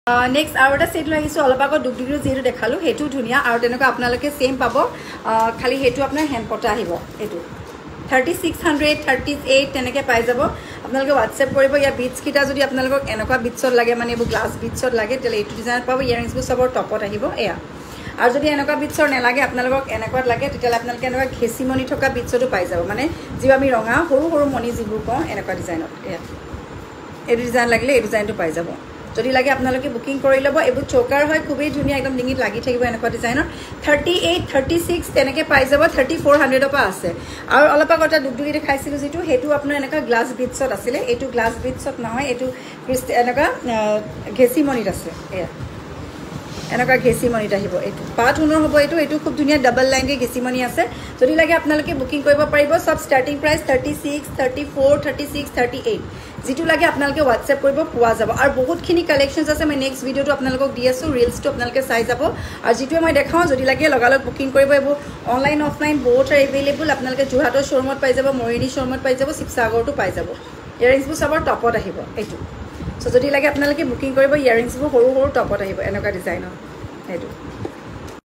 next আৰু এটা set লৈ আহিছো অলপ আগত দুগদুগিটো যেটো দেখালো হেতু ধুনিয়া আৰু তেনেকা আপোনালোকে সেম পাব খালি হেতু আপোনাৰ হ্যান্ড পটা আহিব এটো 3600 38 তেনেকে পাই যাব আপোনালোকে WhatsApp কৰিব ইয়া বিটস কিটা যদি আপোনালোকক এনেকা বিটছত লাগে মানে এবু গ্লাস বিটছত লাগে তেলে এটো ডিজাইন পাব ইয়াৰিংস বু সবৰ টপত আহিব এয়া আৰু যদি এনেকা বিটছৰ নেলাগে আপোনালোকক এনেকুৱাত লাগে তেতিয়ালে আপোনালোকে এনেকা ঘেসি মনি থকা বিটছটো পাই যাব মানে যিবা আমি ৰঙা সৰু সৰু মনি যিবোৰ কওঁ এনেকা ডিজাইনত এয়া এই ডিজাইন লাগিলে এই ডিজাইনটো পাই যাব যদি লাগে আপোনালোকে বুকিং কৰি লব এবু চোকাৰ হয় খুবেই ধুনিয়া একদম ডিঙিত লাগি থাকিব এনেকুৱা ডিজাইনৰ 38 36 তেনেকে পাই যাব 3400 পা আছে আৰু অলপ আগতে দুগদুগি দেখাইছিলো যেটো হেতু আপোনাৰ এনেকা গ্লাস বিটছত আছিল এটো গ্লাস বিটছত নহয় এটো এনেকা ঘেসি মনিত আছে এয়া এনেকা ঘেসি মনিত আহিব এটো পাট হুনৰ হ'ব এটো খুব ধুনিয়া ডাবল লাইন কে ঘেসি মনি আছে যদি লাগে আপোনালোকে বুকিং কৰিব পাৰিব সব স্টাৰ্টিং প্ৰাইস 36 34 36 38 যেটো লাগে আপোনালোকে WhatsApp কৰিব পোৱা যাব আৰু বহুতখিনি কালেকশনস আছে মই নেক্সট ভিডিওটো আপোনালোকক দি আছো ৰিলছটো আপোনালোকে চাই যাব আৰু যেটো মই দেখাও যদি লাগে লগালগ বুকিং কৰিব এবু অনলাইন অফলাইন বহুত এভেইলেবল আপোনালোকে জুহাটৰ শোৰুমত পাই যাব মৰিনী শোৰুমত পাই যাব শিৱসাগৰটো পাই যাব ইয়াৰিংস বু সবৰ টপত আহিব এটো সো যদি লাগে আপোনালোকে বুকিং কৰিব ইয়াৰিংস বু সৰু সৰু টপত আহিব এনেকা ডিজাইনৰ এটো